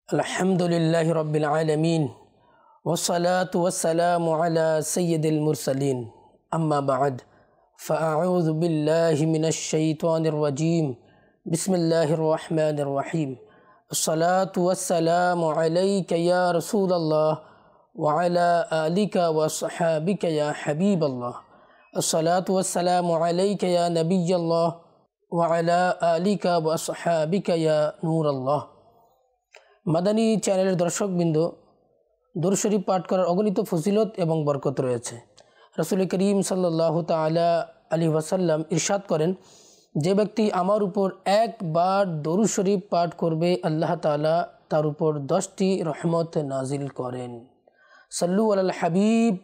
अल्हम्दुलिल्लाहि रब्बिल आलमीन वस्सलातु वस्सलामु अला सय्यिदिल मुरसलीन अम्मा बाद फ़अऊज़ु बिल्लाहि मिनश शैतानिर रजीम बिस्मिल्लाहिर रहमानिर रहीम अस्सलातु वस्सलामु अलैका या रसूलल्लाह व अला आलिका व अस्हाबिका या हबीबल्लाह अस्सलातु वस्सलामु अलैका या नबियल्लाह व अला आलिका व अस्हाबिका या नूरल्लाह। মাদানী চ্যানেলের দর্শকবৃন্দ, দুরূদ শরীফ পাঠ করার অগণিত ফজিলত এবং বরকত রয়েছে। রাসূল করিম সাল্লাল্লাহু তাআলা আলাইহি ওয়াসাল্লাম ইরশাদ করেন, যে ব্যক্তি আমার উপর একবার দুরূদ শরীফ পাঠ করবে আল্লাহ তাআলা তার উপর 10টি রহমত নাজিল করেন। সাল্লু আলাল হাবিব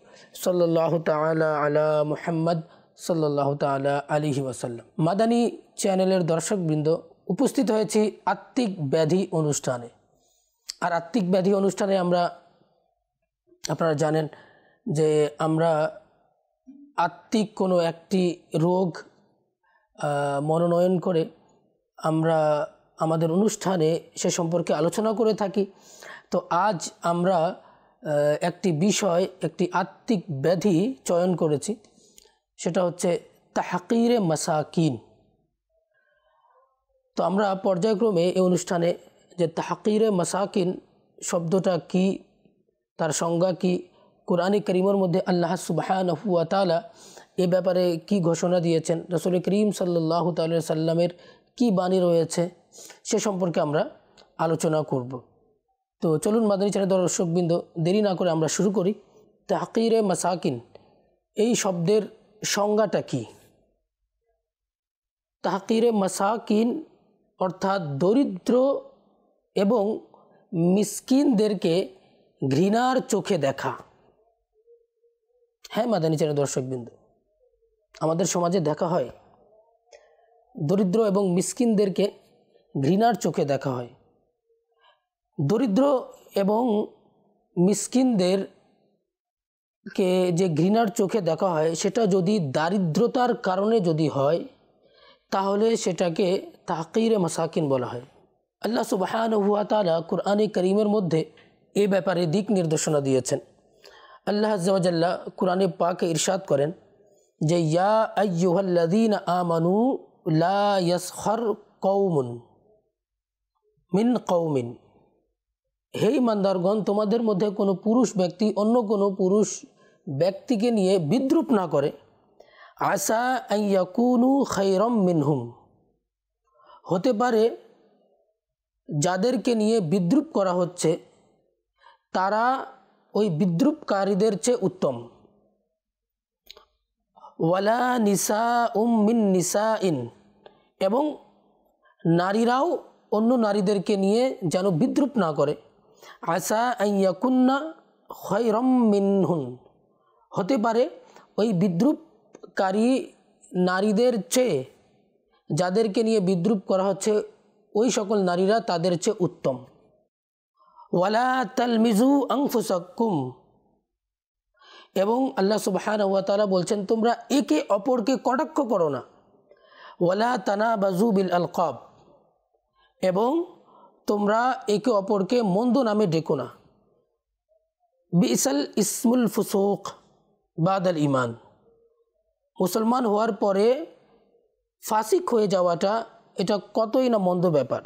সাল্লাল্লাহু তাআলা আলা মুহাম্মদ সাল্লাল্লাহু তাআলা আলাইহি ওয়াসাল্লাম। মাদানী চ্যানেলের দর্শকবৃন্দ, উপস্থিত হয়েছি আত্মিক ব্যাধি অনুষ্ঠানে। আর আত্মিক ব্যাধি অনুষ্ঠানে আপনারা জানেন যে আমরা আত্মিক কোনো একটি রোগ মনোনয়ন করে আমরা আমাদের অনুষ্ঠানে সে সম্পর্কে আলোচনা করে থাকি। তো আজ আমরা একটি বিষয়, একটি আত্মিক ব্যাধি চয়ন করেছি, সেটা হচ্ছে তাহকিরে মাসাকিন। তো আমরা পর্যায়ক্রমে এই অনুষ্ঠানে যে তাহকিরে মাসাকিন শব্দটা কি, তার সংজ্ঞা কি, কুরআনে কারীমের মধ্যে আল্লাহ সুবহানাহু ওয়া তাআলা এ ব্যাপারে কি ঘোষণা দিয়েছেন, রাসূল করিম সাল্লাল্লাহু তাআলা সাল্লামের কি বাণী রয়েছে, সে সম্পর্কে আমরা আলোচনা করব। তো চলুন মাদানী চ্যানেলের দর্শকবৃন্দ, দেরি না করে আমরা শুরু করি। তাহকিরে মাসাকিন এই শব্দের সংজ্ঞাটা কি? তাহকিরে মাসাকিন অর্থাৎ দরিদ্র এবং মিসকিনদেরকে ঘৃণার চোখে দেখা। হ্যাঁ মাদানী চ্যানেলের দর্শকবৃন্দ, আমাদের সমাজে দেখা হয় দরিদ্র এবং মিসকিনদেরকে ঘৃণার চোখে দেখা হয়। দরিদ্র এবং মিসকিনদেরকে যে ঘৃণার চোখে দেখা হয়, সেটা যদি দারিদ্রতার কারণে যদি হয়, তাহলে সেটাকে তাহকিরে মাসাকিন বলা হয়। আল্লাহ সুবহানাহু ওয়া তাআলা কুরআনে কারীমের মধ্যে এ ব্যাপারে দিক নির্দেশনা দিয়েছেন। আল্লাহ আযজা ওয়া জাল্লা কুরআনে পাকে ইরশাদ করেন যে, ইয়া আইয়ুহাল্লাযীনা আমানু লা ইয়াসখার কওমুন মিন কওমিন, হে ঈমানদারগণ, তোমাদের মধ্যে কোনো পুরুষ ব্যক্তি অন্য কোনো পুরুষ ব্যক্তিকে নিয়ে বিদ্রূপ না করে। আসা আন ইয়াকুনু খায়রাম মিনহুম, হতে পারে যাদেরকে নিয়ে বিদ্রূপ করা হচ্ছে তারা ওই বিদ্রূপকারীদের চেয়ে উত্তম। ওয়ালা নিসাউম মিন নিসাইন, এবং নারীরাও অন্য নারীদেরকে নিয়ে যেন বিদ্রূপ না করে। আসা আন ইয়াকুন্না খায়রাম মিনহুন, হতে পারে ওই বিদ্রূপকারী নারীদের চেয়ে, যাদেরকে নিয়ে বিদ্রূপ করা হচ্ছে ওই সকল নারীরা তাদের চেয়ে উত্তম। ওয়ালা তালমিজু আনফুসাকুম, এবং আল্লাহ সুবহানাহু ওয়া তাআলা বলছেন, তোমরা একে অপরকে কটাক্ষ করো না। ওয়ালা তানাবাজু বিল আলকাব, এবং তোমরা একে অপরকে মন্দ নামে ডেকো না। বিসাল ইসমুল ফুসুক বাদাল ঈমান, মুসলমান হওয়ার পরে ফাসিক হয়ে যাওয়াটা এটা কতই না মন্দ ব্যাপার।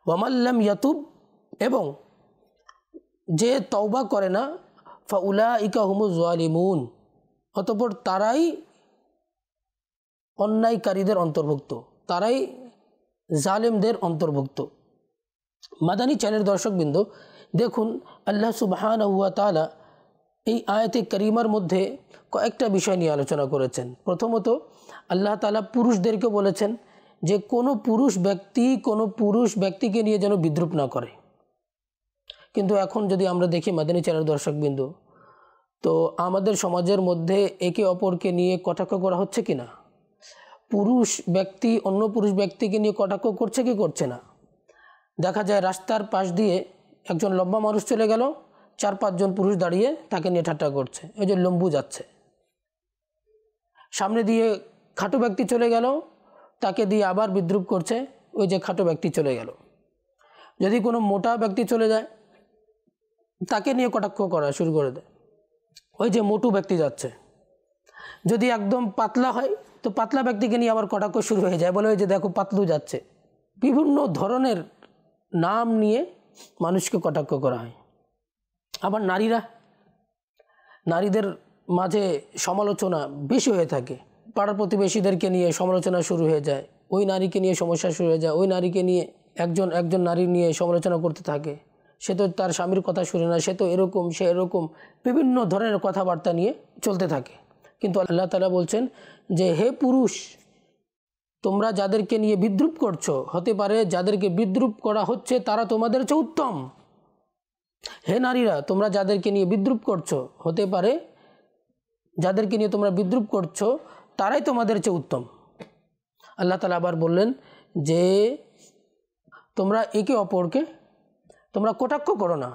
ওয়ামাল্লাম ইয়াতুব, এবং যে তওবা করে না, ফাউলাইকা হুমুজ জালিমুন, অতঃপর তারাই অন্যায়কারীদের অন্তর্ভুক্ত, তারাই জালেমদের অন্তর্ভুক্ত। মাদানী চ্যানেলের দর্শকবৃন্দ, দেখুন আল্লাহ সুবহানাহু ওয়া তাআলা এই আয়াতে কারিমার মধ্যে কয়েকটা বিষয় নিয়ে আলোচনা করেছেন। প্রথমত আল্লাহ তাআলা পুরুষদেরকে বলেছেন যে কোনো পুরুষ ব্যক্তিকে নিয়ে যেন বিদ্রূপ না করে। কিন্তু এখন যদি আমরা দেখি মাদানী চ্যানেলের দর্শকবৃন্দ, তো আমাদের সমাজের মধ্যে একে অপরকে নিয়ে কটাক্ষ করা হচ্ছে কি না? পুরুষ ব্যক্তি অন্য পুরুষ ব্যক্তিকে নিয়ে কটাক্ষ করছে কি করছে না? দেখা যায় রাস্তার পাশ দিয়ে একজন লম্বা মানুষ চলে গেল, 4-5 জন পুরুষ দাঁড়িয়ে তাকে নিয়ে ঠাট্টা করছে, ওই যে লম্বু যাচ্ছে। সামনে দিয়ে খাটো ব্যক্তি চলে গেল, তাকে দিয়ে আবার বিদ্রূপ করছে, ওই যে খাটো ব্যক্তি চলে গেল। যদি কোনো মোটা ব্যক্তি চলে যায় তাকে নিয়ে কটাক্ষ করা শুরু করে দেয়, ওই যে মোটু ব্যক্তি যাচ্ছে। যদি একদম পাতলা হয় তো পাতলা ব্যক্তিকে নিয়ে আবার কটাক্ষ শুরু হয়ে যায়, বলে ওই যে দেখো পাতলু যাচ্ছে। বিভিন্ন ধরনের নাম নিয়ে মানুষকে কটাক্ষ করা হয়। আবার নারীদের মাঝে সমালোচনা বেশি হয়ে থাকে। পাড়ার প্রতিবেশীদেরকে নিয়ে সমালোচনা শুরু হয়ে যায়, ওই নারীকে নিয়ে সমস্যা শুরু হয়ে যায়, ওই নারীকে নিয়ে একজন নারী নিয়ে সমালোচনা করতে থাকে। সে তো তার স্বামীর কথা শুনে না, সে তো এরকম, সে এরকম, বিভিন্ন ধরনের কথাবার্তা নিয়ে চলতে থাকে। কিন্তু আল্লাহ তাআলা বলছেন যে হে পুরুষ, তোমরা যাদেরকে নিয়ে বিদ্রূপ করছো, হতে পারে যাদেরকে বিদ্রূপ করা হচ্ছে তারা তোমাদের চেয়ে উত্তম। হে নারীরা, তোমরা যাদেরকে নিয়ে বিদ্রূপ করছো, হতে পারে যাদেরকে নিয়ে তোমরা বিদ্রূপ করছো তারাই তোমাদের চেয়ে উত্তম। আল্লাহ তাআলা আবার বললেন যে তোমরা একে অপরকে তোমরা কটাক্ষ করো না।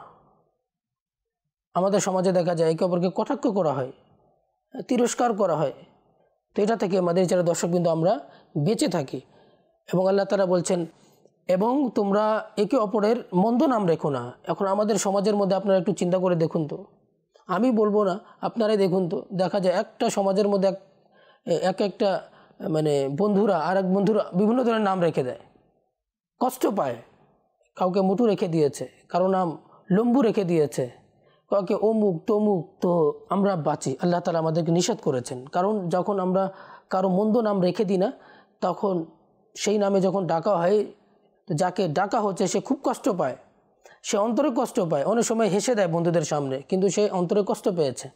আমাদের সমাজে দেখা যায় একে অপরকে কটাক্ষ করা হয়, তিরস্কার করা হয়। তো এটা থেকে আমাদের যারা দর্শকবৃন্দ আমরা বেঁচে থাকি। এবং আল্লাহ তাআলা বলছেন এবং তোমরা একে অপরের মন্দ নাম রেখো না। এখন আমাদের সমাজের মধ্যে আপনারা একটু চিন্তা করে দেখুন তো, আমি বলবো না, আপনারাই দেখুন তো, দেখা যায় একটা সমাজের মধ্যে একটা মানে বন্ধুরা আর এক বন্ধুরা বিভিন্ন ধরনের নাম রেখে দেয়, কষ্ট পায়। কাউকে মুটু রেখে দিয়েছে, কারো নাম লম্বু রেখে দিয়েছে, কাউকে অমুক তমুক। তো আমরা বাঁচি, আল্লাহ তাআলা আমাদেরকে নিষেধ করেছেন। কারণ যখন আমরা কারো মন্দ নাম রেখে দিই না, তখন সেই নামে যখন ডাকা হয়, তো যাকে ডাকা হচ্ছে সে খুব কষ্ট পায়, সে অন্তরে কষ্ট পায়। অনেক সময় হেসে দেয় বন্ধুদের সামনে, কিন্তু সে অন্তরে কষ্ট পেয়েছে।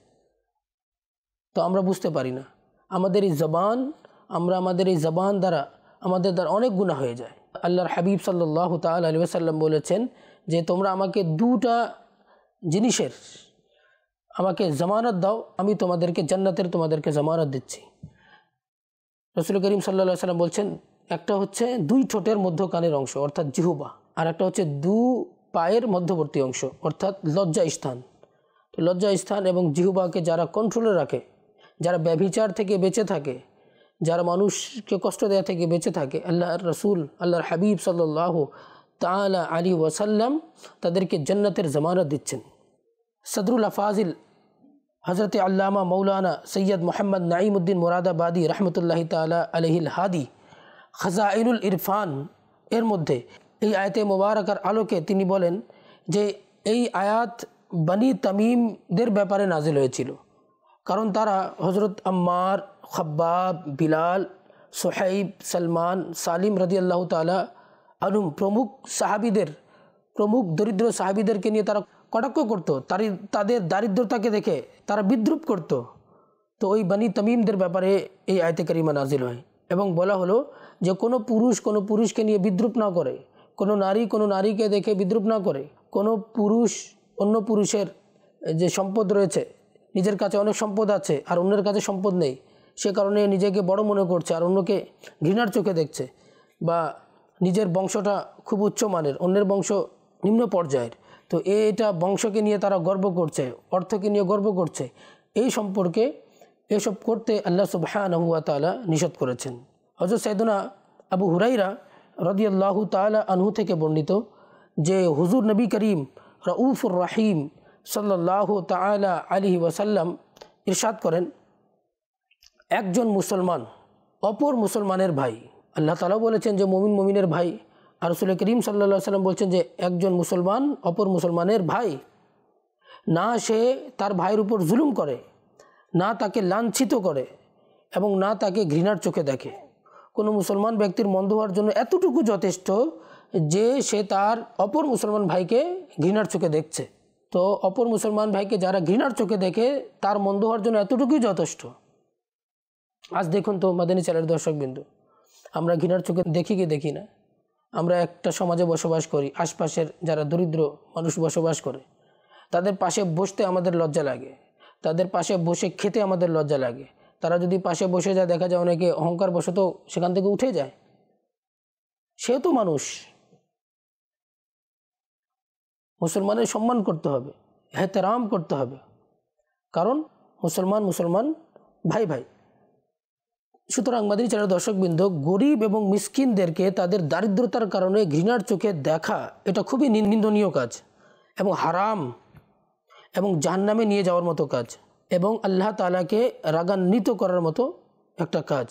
তো আমরা বুঝতে পারি না আমাদের এই জবান দ্বারা আমাদের দ্বারা অনেক গুনাহ হয়ে যায়। আল্লাহর হাবিব সাল্লাল্লাহু তাআলা আলাইহি ওয়াসাল্লাম বলেছেন যে তোমরা আমাকে দুটা জিনিসের আমাকে জামানত দাও, আমি তোমাদেরকে জামানত দিচ্ছি। রাসূল করিম সাল্লাল্লাহু আলাইহি ওয়াসাল্লাম বলছেন একটা হচ্ছে দুই ঠোঁটের মধ্যখানের অংশ অর্থাৎ জিহ্বা, আর একটা হচ্ছে দু পায়ের মধ্যবর্তী অংশ অর্থাৎ লজ্জা স্থান। তো লজ্জা স্থান এবং জিহ্বাকে যারা কন্ট্রোলে রাখে, যারা ব্যভিচার থেকে বেঁচে থাকে, যারা মানুষকে কষ্ট দেওয়া থেকে বেঁচে থাকে, আল্লাহর রাসূল আল্লাহর হাবিব সাল্লাল্লাহু তাআলা আলাইহি ওয়াসাল্লাম তাদেরকে জান্নাতের জামানত দিচ্ছেন। সদরুল আফাজিল হযরত আল্লামা মৌলানা সৈয়দ মোহাম্মদ নাঈমউদ্দিন মুরাদাবাদী রহমতুল্লাহি তাআলা আলাইহিল হাদি খাজাইনুল ইরফান এর মধ্যে এই আয়াতে মোবারকার আলোকে তিনি বলেন যে এই আয়াত বনি তামিমদের ব্যাপারে নাজিল হয়েছিল। কারণ তারা হযরত আম্মার, খাব্বাব, বিলাল, সুহাইব, সালমান, সালিম রাদিয়াল্লাহু তাআলা আনহুম প্রমুখ দরিদ্র সাহাবীদেরকে নিয়ে তারা কটাক্ষ করত, তাদের দারিদ্রতাকে দেখে তারা বিদ্রূপ করত। তো ওই বনি তামিমদের ব্যাপারে এই আয়াতে কারিমা নাজিল হয় এবং বলা হলো যে কোনো পুরুষকে নিয়ে বিদ্রূপ না করে, কোনো নারীকে দেখে বিদ্রূপ না করে, কোনো পুরুষ অন্য পুরুষের যে সম্পদ রয়েছে, নিজের কাছে অনেক সম্পদ আছে আর অন্যের কাছে সম্পদ নেই, সে কারণে নিজেকে বড় মনে করছে আর অন্যকে ঘৃণার চোখে দেখছে, বা নিজের বংশটা খুব উচ্চমানের, অন্যের বংশ নিম্ন পর্যায়ের, তো এটা বংশকে নিয়ে তারা গর্ব করছে, অর্থকে নিয়ে গর্ব করছে, এই সম্পর্কে এসব করতে আল্লাহ সুবহানাহু ওয়া তাআলা নিষেধ করেছেন। হযরত সাইয়েদনা আবু হুরায়রা রাদিয়াল্লাহু তাআলা আনহু থেকে বর্ণিত যে হুজুর নবী করিম রাউফুর রহিম সাল্লাল্লাহু তাআলা আলাইহি ওয়াসাল্লাম ইরশাদ করেন, একজন মুসলমান অপর মুসলমানের ভাই, আল্লাহ তাআলা বলেছেন যে মুমিনের ভাই, আর রাসূল করিম সাল্লাল্লাহু আলাইহি ওয়াসাল্লাম বলছেন যে একজন মুসলমান অপর মুসলমানের ভাই, না সে তার ভাইয়ের উপর জুলুম করে, না তাকে লাঞ্ছিত করে এবং না তাকে ঘৃণার চোখে দেখে। কোনো মুসলমান ব্যক্তির মন্দ হওয়ার জন্য এতটুকু যথেষ্ট যে সে তার অপর মুসলমান ভাইকে ঘৃণার চোখে দেখছে। তো অপর মুসলমান ভাইকে যারা ঘৃণার চোখে দেখে তার মন্দ হওয়ার জন্য এতটুকুই যথেষ্ট। আজ দেখুন তো মাদানী চ্যানেলের দর্শকবিন্দু, আমরা ঘৃণার চোখে দেখি কি দেখি না? আমরা একটা সমাজে বসবাস করি, আশপাশের যারা দরিদ্র মানুষ বসবাস করে, তাদের পাশে বসতে আমাদের লজ্জা লাগে, তাদের পাশে বসে খেতে আমাদের লজ্জা লাগে। তারা যদি পাশে বসে যায়, দেখা যায় অনেকে অহংকার বশত সেখান থেকে উঠে যায়। সে তো মানুষ, মুসলমানের সম্মান করতে হবে, এহতেরাম করতে হবে, কারণ মুসলমান ভাই ভাই। সুতরাং মাদানী চ্যানেলের দর্শকবৃন্দ, গরিব এবং মিসকিনদেরকে তাদের দারিদ্রতার কারণে ঘৃণার চোখে দেখা এটা খুবই নিন্দনীয় কাজ এবং হারাম এবং জাহান্নামে নিয়ে যাওয়ার মতো কাজ এবং আল্লাহ তাআলাকে রাগান্বিত করার মতো একটা কাজ।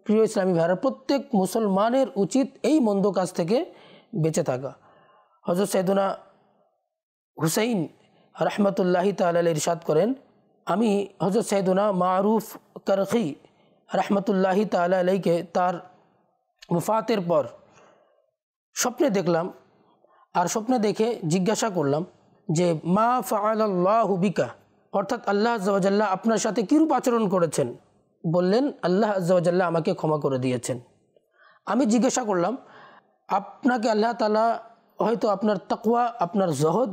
প্রিয় ইসলামী ভাইরা, প্রত্যেক মুসলমানের উচিত এই মন্দ কাজ থেকে বেঁচে থাকা। হযরত সাইয়েদনা হুসাইন রহমতুল্লাহি তাআলা আলাইহি ইরশাদ করেন, আমি হযরত সাইয়েদনা মারুফ করখি রহমতুল্লাহি তাআলা আলাইহিকে তার ওফাতের পর স্বপ্নে দেখলাম, আর স্বপ্নে দেখে জিজ্ঞাসা করলাম যে মা ফাআলাল্লাহু বিকা, অর্থাৎ আল্লাহ আযজা ওয়া জাল্লা আপনার সাথে কীরূপ আচরণ করেছেন। বললেন, আল্লাহ আযজা ওয়া জাল্লা আমাকে ক্ষমা করে দিয়েছেন। আমি জিজ্ঞাসা করলাম, আপনাকে আল্লাহ তাআলা হয়তো আপনার তাকওয়া, আপনার জহদ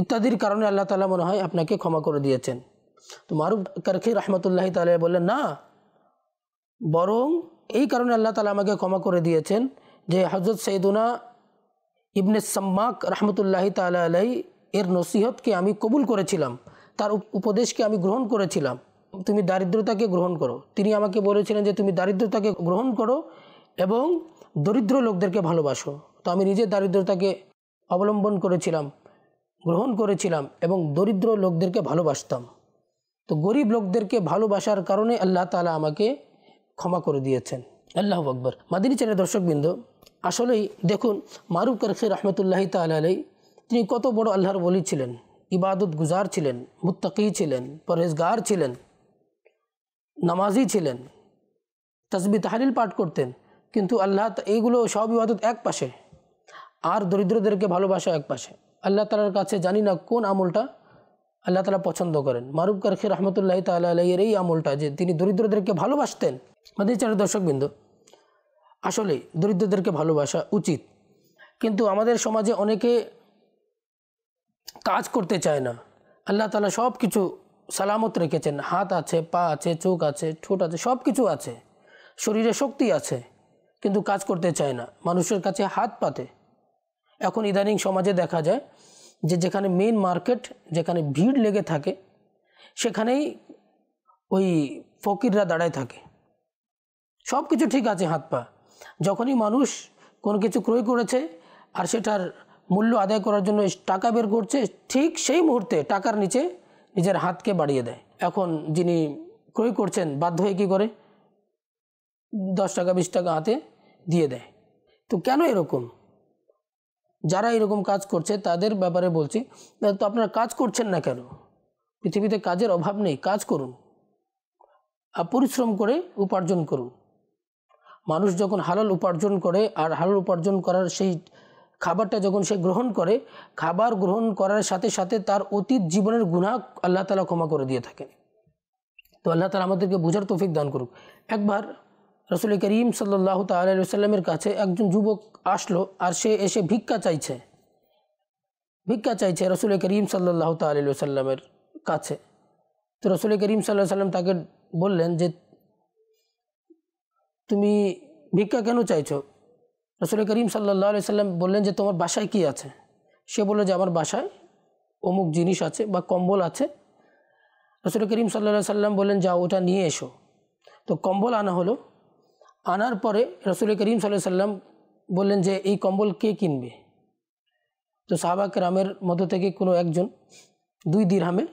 ইত্যাদির কারণে আল্লাহ তাআলা মনে হয় আপনাকে ক্ষমা করে দিয়েছেন। তো মারুফ করখি রহমতুল্লাহি তাআলা বললেন, না, বরং এই কারণে আল্লাহ তাআলা আমাকে ক্ষমা করে দিয়েছেন যে হযরত সাইয়েদুনা ইবনে সাম্মাক রহমতুল্লাহি তাআলা আলাইহি এর নসিহতকে আমি কবুল করেছিলাম, তার উপদেশকে আমি গ্রহণ করেছিলাম, তুমি দারিদ্রতাকে গ্রহণ করো। তিনি আমাকে বলেছিলেন যে তুমি দারিদ্রতাকে গ্রহণ করো এবং দরিদ্র লোকদেরকে ভালোবাসো। তো আমি নিজে দারিদ্রতাকে অবলম্বন করেছিলাম, গ্রহণ করেছিলাম এবং দরিদ্র লোকদেরকে ভালোবাসতাম। তো গরিব লোকদেরকে ভালোবাসার কারণে আল্লাহ তাআলা আমাকে ক্ষমা করে দিয়েছেন। আল্লাহু আকবার। মাদানী চ্যানেলের দর্শকবৃন্দ, আসলেই দেখুন মারুফ করখি রহমতুল্লাহি তাআলা আলাইহি তিনি কত বড় আল্লাহর ওলি ছিলেন, ইবাদত গুজার ছিলেন, মুত্তাকি ছিলেন, পরহেজগার ছিলেন, নামাজি ছিলেন, তাসবিহ তাহলিল পাঠ করতেন, কিন্তু আল্লাহ এইগুলো সব ইবাদত এক পাশে আর দরিদ্রদেরকে ভালোবাসা এক পাশে। আল্লাহ তাআলার কাছে জানি না কোন আমলটা আল্লাহ তাআলা পছন্দ করেন। মারুফ করখি রহমতুল্লাহি তাআলা আলাইহির এই আমলটা যে তিনি দরিদ্রদেরকে ভালোবাসতেন। মাদানী চ্যানেলের দর্শকবৃন্দ, আসলে দরিদ্রদেরকে ভালোবাসা উচিত, কিন্তু আমাদের সমাজে অনেকে কাজ করতে চায় না। আল্লাহ তাআলা সব কিছু সালামত রেখেছেন, হাত আছে, পা আছে, চোখ আছে, ঠোঁট আছে, সব কিছু আছে, শরীরে শক্তি আছে, কিন্তু কাজ করতে চায় না, মানুষের কাছে হাত পাতে। এখন ইদানিং সমাজে দেখা যায় যে যেখানে মেইন মার্কেট, যেখানে ভিড় লেগে থাকে, সেখানেই ওই ফকিররা দাঁড়ায় থাকে। সব কিছু ঠিক আছে, হাত পা, যখনই মানুষ কোনো কিছু ক্রয় করেছে আর সেটার মূল্য আদায় করার জন্য টাকা বের করছে, ঠিক সেই মুহূর্তে টাকার নিচে নিজের হাতকে বাড়িয়ে দেয়। এখন যিনি ক্রয় করছেন বাধ্য হয়ে কী করে, 10 টাকা 20 টাকা হাতে দিয়ে দেয়। তো কেন এরকম? যারা এরকম কাজ করছে তাদের ব্যাপারে বলছি, তো আপনারা কাজ করছেন না কেন? পৃথিবীতে কাজের অভাব নেই, কাজ করুন, পরিশ্রম করে উপার্জন করুন। মানুষ যখন হালাল উপার্জন করে আর হালাল উপার্জন করার সেই খাবারটা যখন সে গ্রহণ করে, খাবার গ্রহণ করার সাথে সাথে তার অতীত জীবনের গুনাহ আল্লাহ তাআলা ক্ষমা করে দিয়ে থাকেন। তো আল্লাহ তাআলা আমাদেরকে বুঝার তৌফিক দান করুক। একবার রাসূল করিম সাল্লাল্লাহু তাআলা আলাইহি ওয়াসাল্লামের কাছে একজন যুবক আসলো, আর সে এসে ভিক্ষা চাইছে রাসূল করিম সাল্লাল্লাহু তাআলা আলাইহি ওয়াসাল্লামের কাছে। তো রাসূল করিম সাল্লাল্লাহু আলাইহি ওয়াসাল্লাম তাকে বললেন যে তুমি ভিক্ষা কেন চাইছো? রাসূল করিম সাল্লাল্লাহু আলাইহি ওয়াসাল্লাম বললেন যে তোমার বাসায় কি আছে? সে বলল যে আমার বাসায় অমুক জিনিস আছে বা কম্বল আছে। রাসূল করিম সাল্লাল্লাহু আলাইহি ওয়াসাল্লাম বললেন যাও ওটা নিয়ে এসো। তো কম্বল আনা হলো। আনার পরে রাসূল করিম সাল্লাল্লাহু আলাইহি ওয়াসাল্লাম বললেন যে এই কম্বল কে কিনবে? তো সাহাবা কেরামের মধ্য থেকে কোনো একজন 2 দিরহামে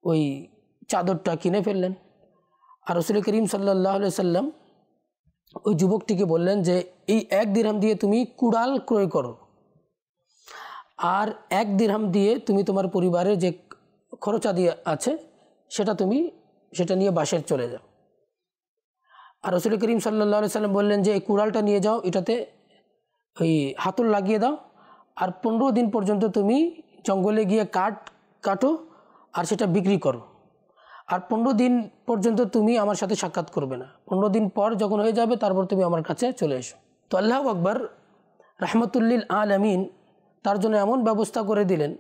ওই চাদরটা কিনে ফেললেন। আর রাসূল করিম সাল্লাল্লাহু আলাইহি ওয়াসাল্লাম ওই যুবকটিকে বললেন যে এই 1 দিরহাম দিয়ে তুমি কুড়াল ক্রয় করো, আর 1 দিরহাম দিয়ে তুমি তোমার পরিবারের যে খরচাদি আছে সেটা নিয়ে বাসায় চলে যাও। আর রাসূল করিম সাল্লাল্লাহু আলাইহি ওয়াসাল্লাম বললেন যে এই কুড়ালটা নিয়ে যাও, এটাতে ওই হাতল লাগিয়ে দাও, আর 15 দিন পর্যন্ত তুমি জঙ্গলে গিয়ে কাটো আর সেটা বিক্রি করো, আর 15 দিন পর্যন্ত তুমি আমার সাথে সাক্ষাৎ করবে না। 15 দিন পর যখন হয়ে যাবে তারপর তুমি আমার কাছে চলে এসো। তো আল্লাহু আকবার, রাহমাতুল্লিল আলামিন তার জন্য এমন ব্যবস্থা করে দিলেন,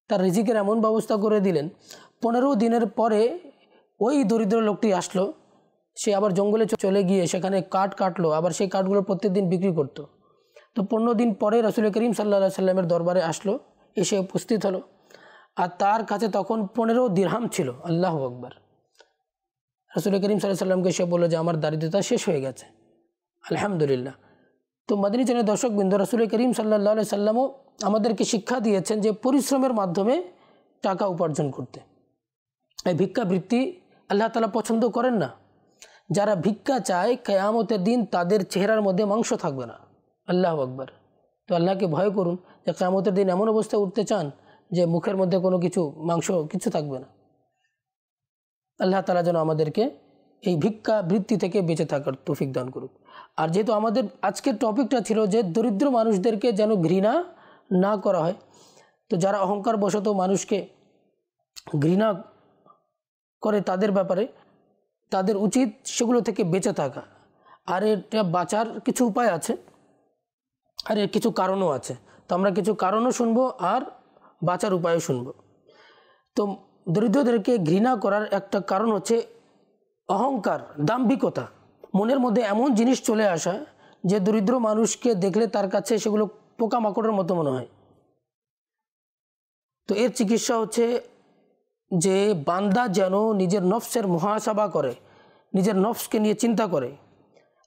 তার রিজিকের এমন ব্যবস্থা করে দিলেন। 15 দিনের পরে ওই দরিদ্র লোকটি আসলো, সে আবার জঙ্গলে চলে গিয়ে সেখানে কাঠ কাটলো, আবার সেই কাঠগুলো প্রত্যেকদিন বিক্রি করত। তো 15 দিন পরে রাসূল করিম সাল্লাল্লাহু আলাইহি ওয়াসাল্লামের দরবারে আসলো, এসে উপস্থিত হলো, আর তার কাছে তখন 15 দিরহাম ছিল। আল্লাহু আকবার। রাসূল করিম সাল্লাল্লাহু আলাইহি সাল্লামকে সে বলল যে আমার দারিদ্রতা শেষ হয়ে গেছে, আলহামদুলিল্লাহ। তো মাদানী চ্যানেলের দর্শকবৃন্দ, রাসূল করিম সাল্লাল্লাহু আলাইহি সাল্লামও আমাদেরকে শিক্ষা দিয়েছেন যে পরিশ্রমের মাধ্যমে টাকা উপার্জন করতে। এই ভিক্ষাবৃত্তি আল্লাহ তাআলা পছন্দ করেন না। যারা ভিক্ষা চায় কিয়ামতের দিন তাদের চেহারার মধ্যে মাংস থাকবে না। আল্লাহু আকবার। তো আল্লাহকে ভয় করুন যে কিয়ামতের দিন এমন অবস্থায় উঠতে চান যে মুখের মধ্যে কোনো কিছু মাংস কিছু থাকবে না। আল্লাহ তাআলা যেন আমাদেরকে এই ভিক্ষাবৃত্তি থেকে বেঁচে থাকার তৌফিক দান করুক। আর যেহেতু আমাদের আজকের টপিকটা ছিল যে দরিদ্র মানুষদেরকে যেন ঘৃণা না করা হয়, তো যারা অহংকার বশত মানুষকে ঘৃণা করে তাদের ব্যাপারে তাদের উচিত সেগুলো থেকে বেঁচে থাকা। আর এটা বাঁচার কিছু উপায় আছে, আর এর কিছু কারণও আছে। তো আমরা কিছু কারণও শুনবো আর বাঁচার উপায়ও শুনবো। তো দরিদ্রদেরকে ঘৃণা করার একটা কারণ হচ্ছে অহংকার, দাম্ভিকতা। মনের মধ্যে এমন জিনিস চলে আসা যে দরিদ্র মানুষকে দেখলে তার কাছে সেগুলো পোকামাকড়ের মতো মনে হয়। তো এর চিকিৎসা হচ্ছে যে বান্দা যেন নিজের নফসের মুহাসাবা করে, নিজের নফসকে নিয়ে চিন্তা করে।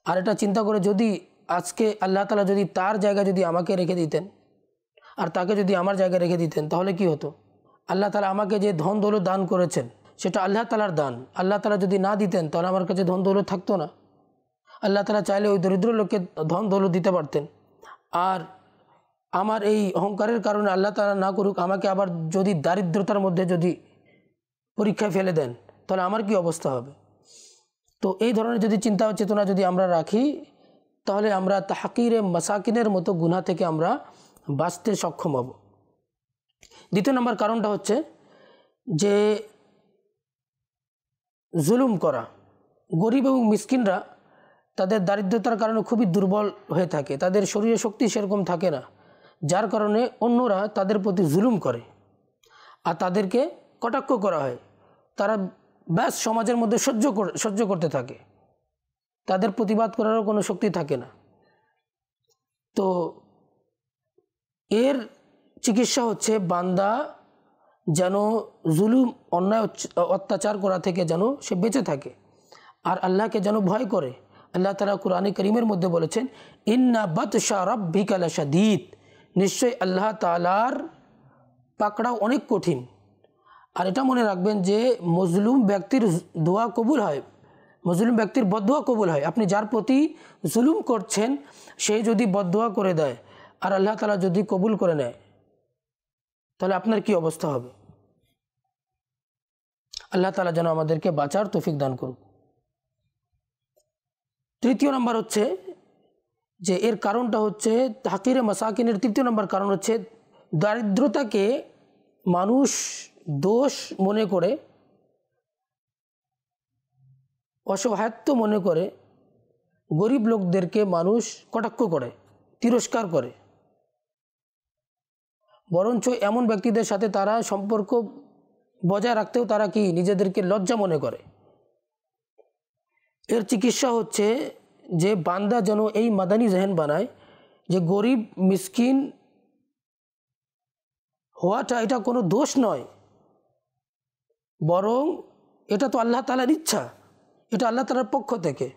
আর এটা চিন্তা করে যদি আজকে আল্লাহ তাআলা যদি তার জায়গায় যদি আমাকে রেখে দিতেন আর তাকে যদি আমার জায়গায় রেখে দিতেন তাহলে কি হতো। আল্লাহ তাআলা আমাকে যে ধন দৌলত দান করেছেন সেটা আল্লাহ তাআলার দান। আল্লাহ তাআলা যদি না দিতেন তাহলে আমার কাছে ধন দৌলত থাকতো না। আল্লাহ তাআলা চাইলে ওই দরিদ্র লোককে ধন দৌলত দিতে পারতেন। আর আমার এই অহংকারের কারণে আল্লাহ তাআলা না করুক, আমাকে আবার যদি দারিদ্রতার মধ্যে যদি পরীক্ষায় ফেলে দেন তাহলে আমার কি অবস্থা হবে। তো এই ধরনের যদি চিন্তা চেতনা যদি আমরা রাখি তাহলে আমরা তাহকিরে মাসাকিনের মতো গুনাহ থেকে আমরা বাঁচতে সক্ষম হব। দ্বিতীয় নম্বর কারণটা হচ্ছে যে জুলুম করা। গরিব এবং মিসকিনরা তাদের দারিদ্রতার কারণে খুবই দুর্বল হয়ে থাকে, তাদের শরীরে শক্তি সেরকম থাকে না, যার কারণে অন্যরা তাদের প্রতি জুলুম করে আর তাদেরকে কটাক্ষ করা হয়। তারা ব্যাস সমাজের মধ্যে সহ্য করতে থাকে, তাদের প্রতিবাদ করারও কোনো শক্তি থাকে না। তো এর চিকিৎসা হচ্ছে বান্দা যেন জুলুম অন্যায় অত্যাচার করা থেকে যেন সে বেঁচে থাকে আর আল্লাহকে যেন ভয় করে। আল্লাহ তাআলা কুরআনে কারীমের মধ্যে বলেছেন, ইন্না বাতশা রাব্বিকা লাশাদীদ, নিশ্চয়ই আল্লাহ তাআলার পাকড়াও অনেক কঠিন। আর এটা মনে রাখবেন যে মজলুম ব্যক্তির দোয়া কবুল হয়, মজলুম ব্যক্তির বদদোয়া কবুল হয়। আপনি যার প্রতি জুলুম করছেন সে যদি বদদোয়া করে দেয় আর আল্লাহ তাআলা যদি কবুল করে নেয় তাহলে আপনার কি অবস্থা হবে। আল্লাহ তাআলা যেন আমাদেরকে বাঁচার তৌফিক দান করুন। তৃতীয় নম্বর হচ্ছে যে এর কারণটা হচ্ছে তাহকিরে মাসাকিনের তৃতীয় নম্বর কারণ হচ্ছে দারিদ্রতাকে মানুষ দোষ মনে করে, অসহায়ত্ব মনে করে গরিব লোকদেরকে মানুষ কটাক্ষ করে, তিরস্কার করে। বরঞ্চ এমন ব্যক্তিদের সাথে তারা সম্পর্ক বজায় রাখতেও তারা কি নিজেদেরকে লজ্জা মনে করে। এর চিকিৎসা হচ্ছে যে বান্দা যেন এই মাদানী জেহেন বানায় যে গরিব মিসকিন হওয়াটা এটা কোনো দোষ নয়, বরং এটা তো আল্লাহ তাআলার ইচ্ছা, এটা আল্লাহ তাআলার পক্ষ থেকে।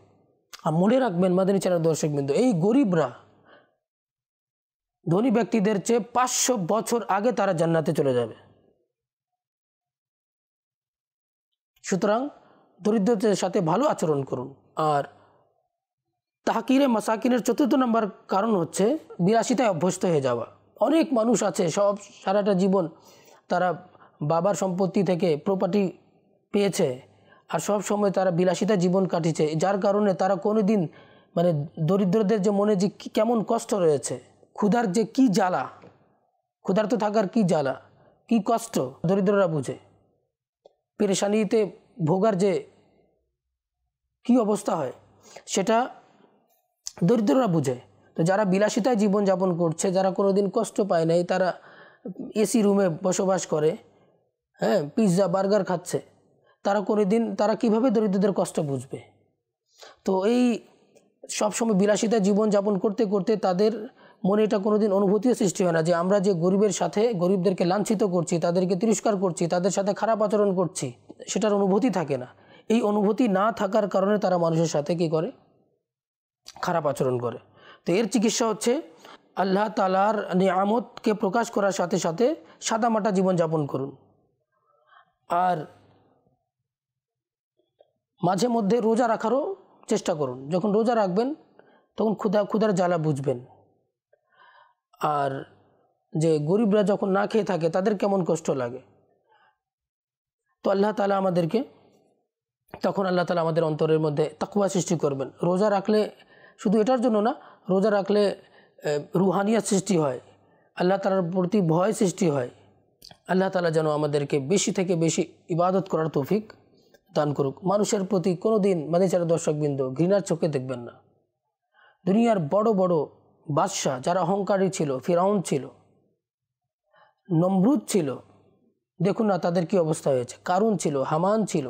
আর মনে রাখবেন মাদানী চ্যানেল দর্শকবৃন্দ, এই গরিবরা ধনী ব্যক্তিদের চেয়ে 500 বছর আগে তারা জান্নাতে চলে যাবে। সুতরাং দরিদ্রদের সাথে ভালো আচরণ করুন। আর তাহকিরে মাসাকিনের চতুর্থ নম্বর কারণ হচ্ছে বিলাসিতায় অভ্যস্ত হয়ে যাওয়া। অনেক মানুষ আছে সারাটা জীবন তারা বাবার সম্পত্তি থেকে প্রপার্টি পেয়েছে আর সব সময় তারা বিলাসিতা জীবন কাটিয়েছে, যার কারণে তারা কোনোদিন মানে দরিদ্রদের যে মনে যে কেমন কষ্ট রয়েছে, ক্ষুধার যে কি জ্বালা, ক্ষুধার্ত থাকার কি জ্বালা, কি কষ্ট দরিদ্ররা বুঝে, পেরেশানিতে ভোগার যে কি অবস্থা হয় সেটা দরিদ্ররা বুঝে। তো যারা বিলাসিতায় জীবনযাপন করছে, যারা কোনোদিন কষ্ট পায় নাই, তারা এসি রুমে বসবাস করে, হ্যাঁ, পিৎজা বার্গার খাচ্ছে, তারা কিভাবে দরিদ্রদের কষ্ট বুঝবে। তো এই সবসময় বিলাসিতায় জীবনযাপন করতে করতে তাদের মনে এটা কোনোদিন অনুভূতিও সৃষ্টি হয় না যে আমরা যে গরিবের সাথে গরিবদেরকে লাঞ্ছিত করছি, তাদেরকে তিরস্কার করছি, তাদের সাথে খারাপ আচরণ করছি, সেটার অনুভূতি থাকে না। এই অনুভূতি না থাকার কারণে তারা মানুষের সাথে কী করে, খারাপ আচরণ করে। তো এর চিকিৎসা হচ্ছে আল্লাহ তাআলার নিয়ামতকে প্রকাশ করার সাথে সাথে সাদামাটা জীবনযাপন করুন। আর মাঝে মধ্যে রোজা রাখারও চেষ্টা করুন। যখন রোজা রাখবেন তখন ক্ষুধার জ্বালা বুঝবেন। আর যে গরিবরা যখন না খেয়ে থাকে তাদের কেমন কষ্ট লাগে, তো আল্লাহ তাআলা আমাদেরকে তখন আল্লাহ তাআলা আমাদের অন্তরের মধ্যে তাকওয়া সৃষ্টি করবেন। রোজা রাখলে শুধু এটার জন্য না, রোজা রাখলে রুহানিয়াত সৃষ্টি হয়, আল্লাহ তাআলার প্রতি ভয় সৃষ্টি হয়। আল্লাহ তাআলা যেন আমাদেরকে বেশি থেকে বেশি ইবাদত করার তৌফিক দান করুক। মানুষের প্রতি কোনো দিন মাদানী দর্শকবৃন্দ ঘৃণার চোখে দেখবেন না। দুনিয়ার বড় বড় বাদশাহ যারা অহংকারী ছিল, ফিরাউন ছিল, নমরুদ ছিল, দেখুন না তাদের কি অবস্থা হয়েছে। কারুন ছিল, হামান ছিল,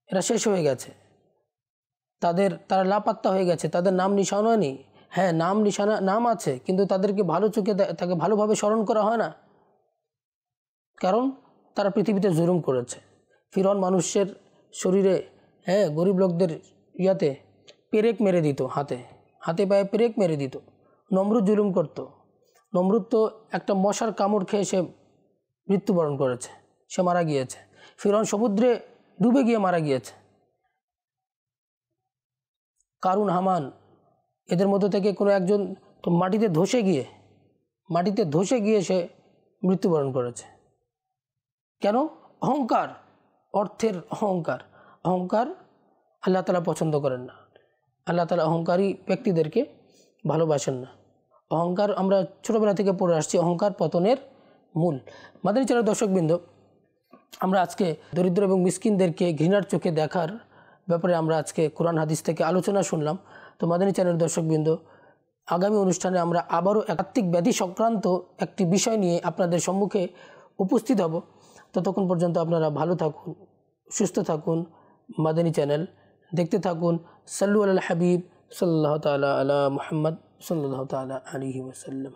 এরা শেষ হয়ে গেছে, তারা লাপাত্তা হয়ে গেছে, তাদের নাম নিশানা নেই। হ্যাঁ, নাম আছে, কিন্তু তাদেরকে ভালো চোখে তাকে ভালোভাবে স্মরণ করা হয় না, কারণ তারা পৃথিবীতে জুলুম করেছে। ফিরআউন মানুষের শরীরে, হ্যাঁ, গরিব লোকদের ইয়াতে পেরেক মেরে দিত, হাতে পায়ে পেরেক মেরে দিত। নমরুদ জুলুম করত। নমরুদ তো একটা মশার কামড় খেয়ে সে মৃত্যুবরণ করেছে, সে মারা গিয়েছে। ফিরআউন সমুদ্রে ডুবে গিয়ে মারা গিয়েছে। কারুন, হামান, এদের মধ্য থেকে কোনো একজন তো মাটিতে ধসে গিয়ে সে মৃত্যুবরণ করেছে। কেন? অহংকার, অর্থের অহংকার আল্লাহ তাআলা পছন্দ করেন না। আল্লাহ তাআলা অহংকারী ব্যক্তিদেরকে ভালোবাসেন না। অহংকার আমরা ছোটোবেলা থেকে পড়ে আসছি, অহংকার পতনের মূল। মাদানী চ্যানেলের দর্শকবৃন্দ, আমরা আজকে দরিদ্র এবং মিসকিনদেরকে ঘৃণার চোখে দেখার ব্যাপারে আমরা আজকে কোরআন হাদিস থেকে আলোচনা শুনলাম। তো মাদানী চ্যানেলের দর্শকবৃন্দ, আগামী অনুষ্ঠানে আমরা আবারও একাত্মিক ব্যাধি সংক্রান্ত একটি বিষয় নিয়ে আপনাদের সম্মুখে উপস্থিত হব। ততক্ষণ পর্যন্ত আপনারা ভালো থাকুন, সুস্থ থাকুন। মাদানী চ্যানেল দেখতে থাকুন। সাল্লু আলাল হাবিব সাল্লাল্লাহু তাআলা আলা মুহাম্মদ সাল্লাল্লাহু তাআলা আলাইহি ওয়াসাল্লাম।